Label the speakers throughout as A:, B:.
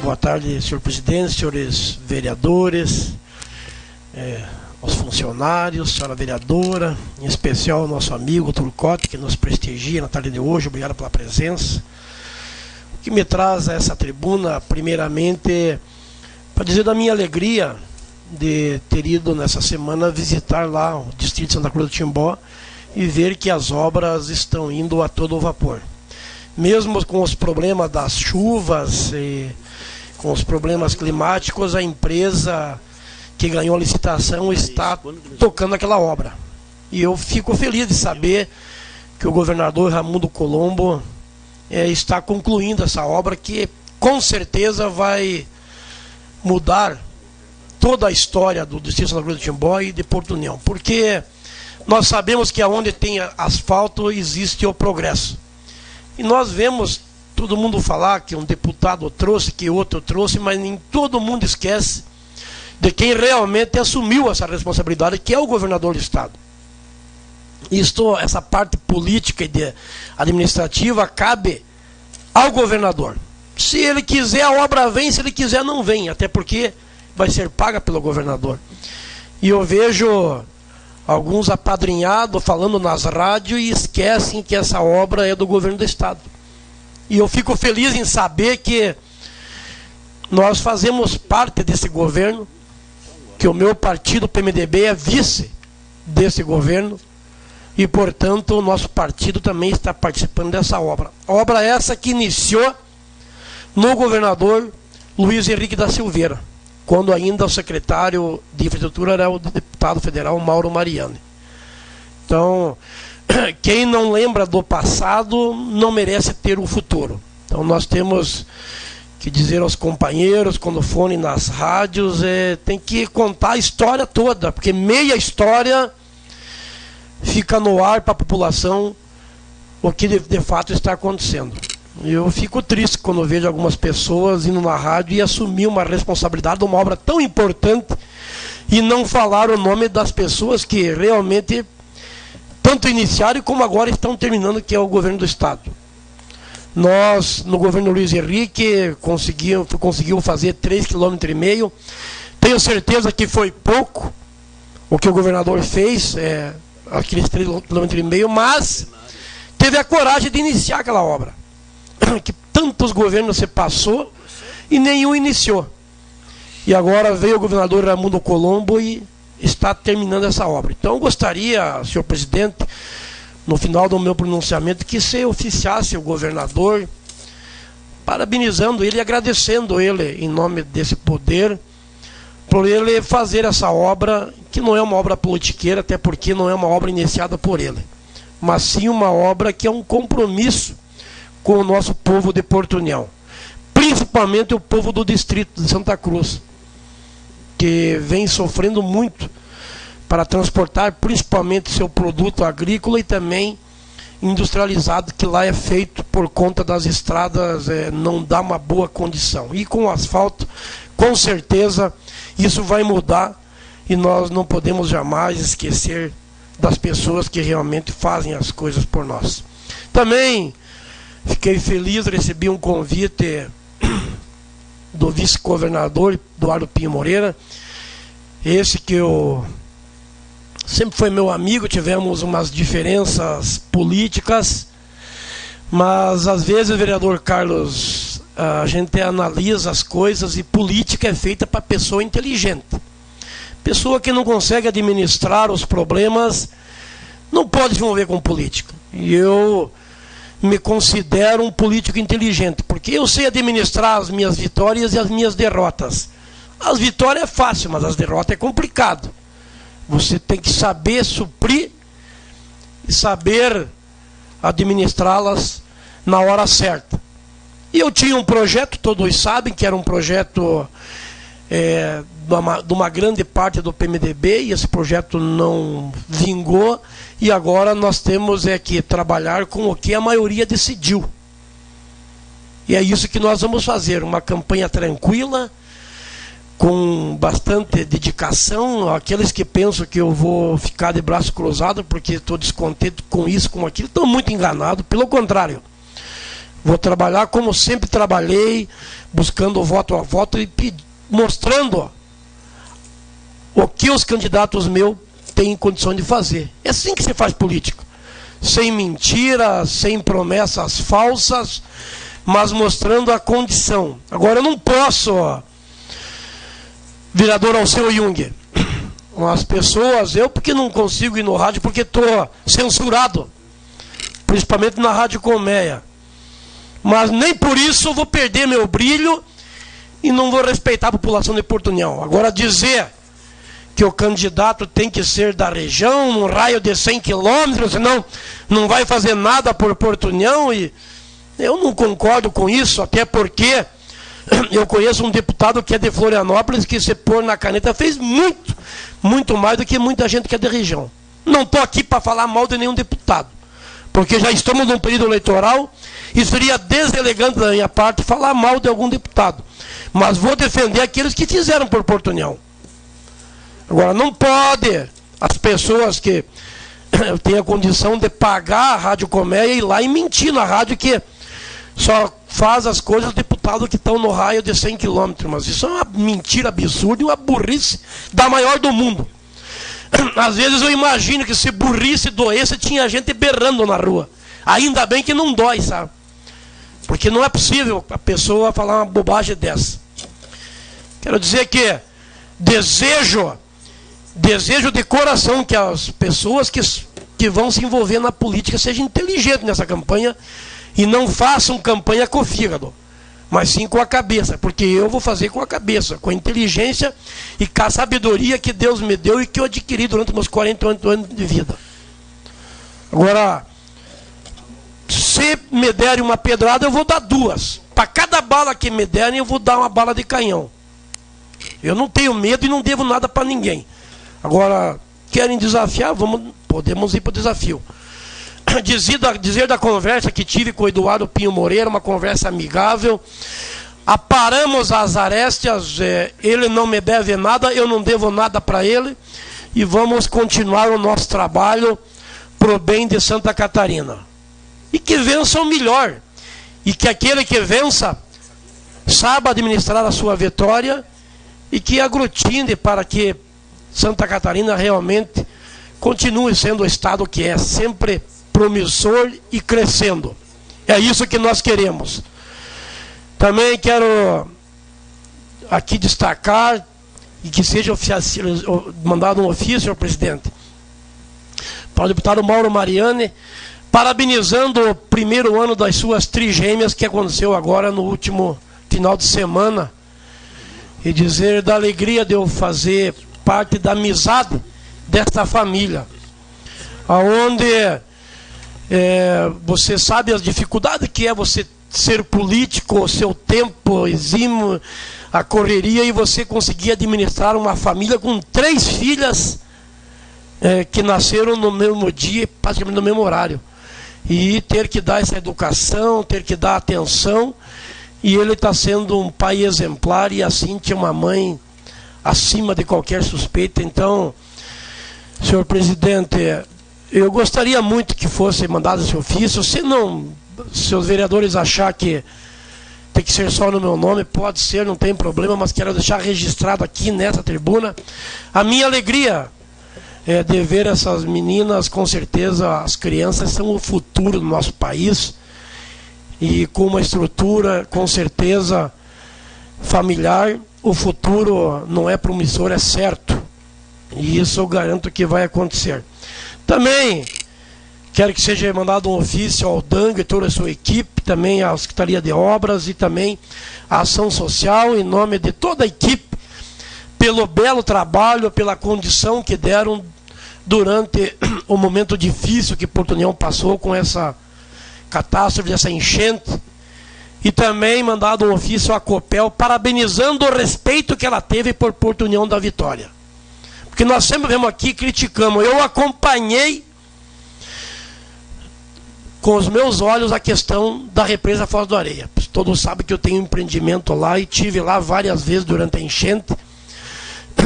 A: Boa tarde, senhor presidente, senhores vereadores, aos funcionários, senhora vereadora, em especial ao nosso amigo Turcotte, que nos prestigia na tarde de hoje. Obrigado pela presença. O que me traz a essa tribuna, primeiramente, para dizer da minha alegria de ter ido nessa semana visitar lá o distrito de Santa Cruz do Timbó e ver que as obras estão indo a todo vapor. Mesmo com os problemas das chuvas e com os problemas climáticos, a empresa que ganhou a licitação está tocando aquela obra. E eu fico feliz de saber que o governador Raimundo Colombo está concluindo essa obra, que com certeza vai mudar toda a história do distrito de Santa Cruz do Timbó e de Porto União. Porque nós sabemos que onde tem asfalto existe o progresso. E nós vemos todo mundo falar que um deputado trouxe, que outro trouxe, mas nem todo mundo esquece de quem realmente assumiu essa responsabilidade, que é o governador do estado. Essa parte política e administrativa cabe ao governador. Se ele quiser, a obra vem; se ele quiser, não vem, até porque vai ser paga pelo governador. E eu vejo alguns apadrinhados falando nas rádios e esquecem que essa obra é do governo do estado. E eu fico feliz em saber que nós fazemos parte desse governo, que o meu partido, o PMDB, é vice desse governo e, portanto, o nosso partido também está participando dessa obra. Obra essa que iniciou no governador Luiz Henrique da Silveira, quando ainda o secretário de Infraestrutura era o deputado federal Mauro Mariani. Então, quem não lembra do passado não merece ter o futuro. Então nós temos que dizer aos companheiros, quando forem nas rádios, tem que contar a história toda, porque meia história fica no ar para a população o que de fato está acontecendo. Eu fico triste quando vejo algumas pessoas indo na rádio e assumir uma responsabilidade de uma obra tão importante e não falar o nome das pessoas que realmente tanto iniciaram como agora estão terminando, que é o governo do estado. Nós, no governo Luiz Henrique, conseguiu fazer 3,5 km. Tenho certeza que foi pouco o que o governador fez, aqueles 3,5 km, mas teve a coragem de iniciar aquela obra, que tantos governos se passou e nenhum iniciou. E agora veio o governador Raimundo Colombo e está terminando essa obra. Então eu gostaria, senhor presidente, no final do meu pronunciamento, que se oficiasse o governador, parabenizando ele e agradecendo ele em nome desse poder, por ele fazer essa obra, que não é uma obra politiqueira, até porque não é uma obra iniciada por ele, mas sim uma obra que é um compromisso com o nosso povo de Porto União, principalmente o povo do distrito de Santa Cruz, que vem sofrendo muito para transportar principalmente seu produto agrícola e também industrializado, que lá é feito por conta das estradas, não dá uma boa condição. E com o asfalto, com certeza, isso vai mudar e nós não podemos jamais esquecer das pessoas que realmente fazem as coisas por nós. Também fiquei feliz, recebi um convite do vice-governador Eduardo Pinho Moreira, esse que sempre foi meu amigo, tivemos umas diferenças políticas, mas às vezes, vereador Carlos, a gente analisa as coisas e política é feita para pessoa inteligente. Pessoa que não consegue administrar os problemas não pode se envolver com política. E eu me considero um político inteligente, porque eu sei administrar as minhas vitórias e as minhas derrotas. As vitórias é fácil, mas as derrotas é complicado. Você tem que saber suprir e saber administrá-las na hora certa. E eu tinha um projeto, todos sabem que era um projeto de uma grande parte do PMDB, e esse projeto não vingou, e agora nós temos que trabalhar com o que a maioria decidiu. E é isso que nós vamos fazer, uma campanha tranquila, com bastante dedicação. Aqueles que pensam que eu vou ficar de braço cruzado porque estou descontente com isso, com aquilo, estão muito enganados. Pelo contrário, Vou trabalhar como sempre trabalhei, buscando voto a voto e mostrando o que os candidatos meus têm condição de fazer. É assim que se faz política. Sem mentiras, sem promessas falsas, mas mostrando a condição. Agora eu não posso, vereador Alceu Jung, as pessoas, eu porque não consigo ir no rádio, porque estou censurado, principalmente na Rádio Colmeia. Mas nem por isso eu vou perder meu brilho e não vou respeitar a população de Porto União. Agora dizer que o candidato tem que ser da região, num raio de 100 quilômetros, senão não vai fazer nada por Porto União, e eu não concordo com isso, até porque eu conheço um deputado que é de Florianópolis, que se pôr na caneta fez muito mais do que muita gente que é da região. Não estou aqui para falar mal de nenhum deputado, porque já estamos num período eleitoral e seria deselegante da minha parte falar mal de algum deputado. Mas vou defender aqueles que fizeram por Porto União. Agora, não pode as pessoas que têm a condição de pagar a Rádio Colmeia e ir lá e mentir na rádio que só faz as coisas os deputados que estão no raio de 100 quilômetros. Mas isso é uma mentira absurda e uma burrice da maior do mundo. Às vezes eu imagino que se burrice doesse, tinha gente berrando na rua. Ainda bem que não dói, sabe? Porque não é possível a pessoa falar uma bobagem dessa. Quero dizer que desejo de coração que as pessoas que vão se envolver na política sejam inteligentes nessa campanha e não façam campanha com o fígado, mas sim com a cabeça, porque eu vou fazer com a cabeça, com a inteligência e com a sabedoria que Deus me deu e que eu adquiri durante meus 48 anos de vida. Agora, se me derem uma pedrada, eu vou dar duas. Para cada bala que me derem, eu vou dar uma bala de canhão. Eu não tenho medo e não devo nada para ninguém. Agora, querem desafiar? Podemos ir para o desafio. Dizer da conversa que tive com o Eduardo Pinho Moreira, uma conversa amigável. Aparamos as arestas, ele não me deve nada, eu não devo nada para ele. E vamos continuar o nosso trabalho pro bem de Santa Catarina. E que vença o melhor. E que aquele que vença saiba administrar a sua vitória e que aglutine para que Santa Catarina realmente continue sendo o estado que é, sempre promissor e crescendo. É isso que nós queremos. Também quero aqui destacar, e que seja mandado um ofício ao presidente, para o deputado Mauro Mariani, parabenizando o primeiro ano das suas trigêmeas que aconteceu agora no último final de semana, e dizer da alegria de eu fazer parte da amizade desta família, aonde você sabe as dificuldades que é você ser político, o seu tempo exímio, a correria, e você conseguir administrar uma família com 3 filhas que nasceram no mesmo dia, praticamente no mesmo horário, e ter que dar essa educação, ter que dar atenção, e ele está sendo um pai exemplar, e assim tinha uma mãe acima de qualquer suspeita. Então, senhor presidente, eu gostaria muito que fosse mandado esse ofício. Se os vereadores achar que tem que ser só no meu nome, pode ser, não tem problema, mas quero deixar registrado aqui nessa tribuna a minha alegria de ver essas meninas. Com certeza as crianças são o futuro do nosso país, e com uma estrutura, com certeza, familiar, o futuro não é promissor, é certo. E isso eu garanto que vai acontecer. Também quero que seja mandado um ofício ao Dango e toda a sua equipe, também à Secretaria de Obras e também à Ação Social, em nome de toda a equipe, pelo belo trabalho, pela condição que deram durante o momento difícil que Porto União passou com essa catástrofe, essa enchente. E também mandado um ofício à Copel, parabenizando o respeito que ela teve por Porto União da Vitória. Porque nós sempre vemos aqui e criticamos. Eu acompanhei com os meus olhos a questão da represa Foz do Areia. Todos sabem que eu tenho um empreendimento lá e tive lá várias vezes durante a enchente.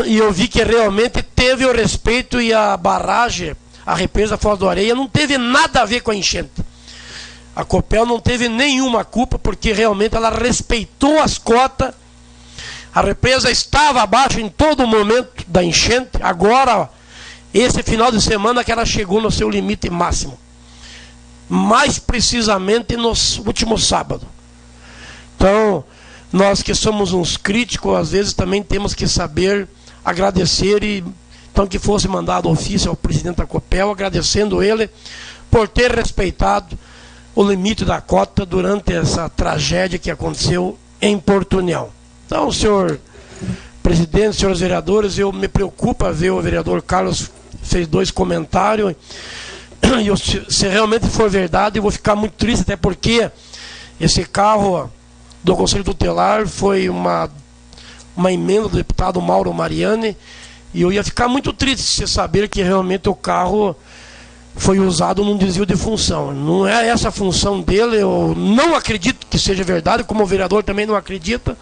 A: E eu vi que realmente teve o respeito, e a barragem, a represa Foz do Areia, não teve nada a ver com a enchente. A Copel não teve nenhuma culpa, porque realmente ela respeitou as cotas. A represa estava abaixo em todo momento da enchente. Agora, esse final de semana que ela chegou no seu limite máximo. Mais precisamente no último sábado. Então, nós que somos uns críticos, às vezes também temos que saber agradecer. E então que fosse mandado ofício ao presidente da Copel, agradecendo ele por ter respeitado o limite da cota durante essa tragédia que aconteceu em Porto União. Então, senhor presidente, senhores vereadores, me preocupa ver o vereador Carlos fez 2 comentários, e se realmente for verdade, eu vou ficar muito triste, até porque esse carro do Conselho Tutelar foi uma emenda do deputado Mauro Mariani, e eu ia ficar muito triste se saber que realmente o carro foi usado num desvio de função. Não é essa a função dele, eu não acredito que seja verdade, como o vereador também não acredita,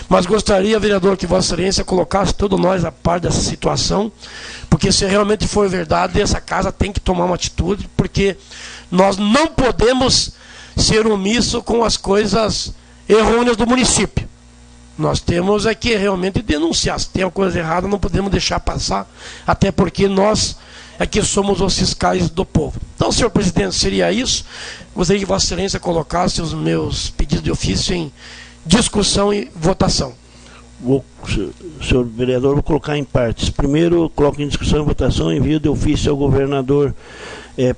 A: mas gostaria, vereador, que Vossa Excelência colocasse todos nós a par dessa situação, porque se realmente for verdade, essa casa tem que tomar uma atitude, porque nós não podemos ser omissos com as coisas errôneas do município. Nós temos é que realmente denunciar. Se tem uma coisa errada, não podemos deixar passar, até porque nós é que somos os fiscais do povo. Então, senhor presidente, seria isso. Gostaria que Vossa Excelência colocasse os meus pedidos de ofício em discussão e votação.
B: Senhor vereador, vou colocar em partes. Primeiro, coloco em discussão e votação, envio de ofício ao governador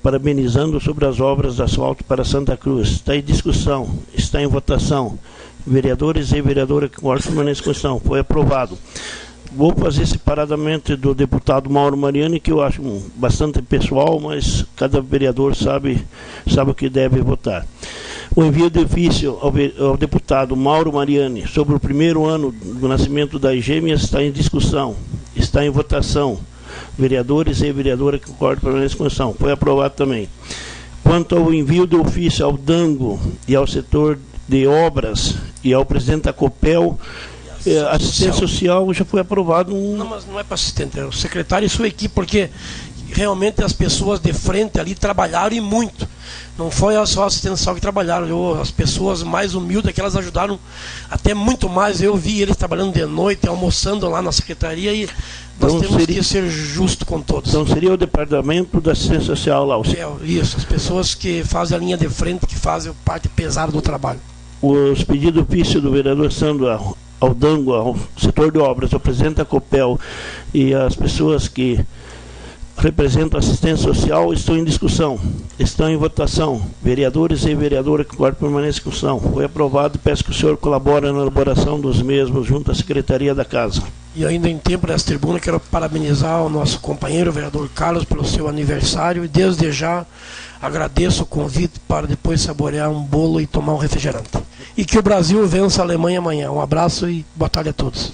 B: parabenizando sobre as obras de asfalto para Santa Cruz. Está em discussão, está em votação. Vereadores e vereadora que concordam nessa questão. Foi aprovado. Vou fazer separadamente do deputado Mauro Mariani, que eu acho bastante pessoal, mas cada vereador sabe o que deve votar. O envio de ofício ao deputado Mauro Mariani sobre o primeiro ano do nascimento das gêmeas está em discussão, está em votação. Vereadores e vereadora que concordam nessa questão. Foi aprovado também. Quanto ao envio de ofício ao Dango e ao setor de obras e ao presidente da Copel, assistência social já foi aprovado.
A: Não, mas não é para assistente, é o secretário e sua equipe, porque realmente as pessoas de frente ali trabalharam e muito. Não foi só a assistência social que trabalharam, as pessoas mais humildes que elas ajudaram até muito mais. Eu vi eles trabalhando de noite, almoçando lá na secretaria, e nós temos que ser justos com todos.
B: Então seria o departamento da assistência social lá?
A: Isso, as pessoas que fazem a linha de frente, que fazem parte pesada do trabalho.
B: Os pedidos de ofício do vereador Sandro ao Dango, ao setor de obras, ao presidente da Copel e as pessoas que representam a assistência social estão em discussão, estão em votação. Vereadores e vereadora que guardam permanência em discussão. Foi aprovado e peço que o senhor colabore na elaboração dos mesmos junto à Secretaria da Casa.
A: E ainda em tempo dessa tribuna, quero parabenizar o nosso companheiro, o vereador Carlos, pelo seu aniversário, e desde já agradeço o convite para depois saborear um bolo e tomar um refrigerante. E que o Brasil vença a Alemanha amanhã. Um abraço e boa tarde a todos.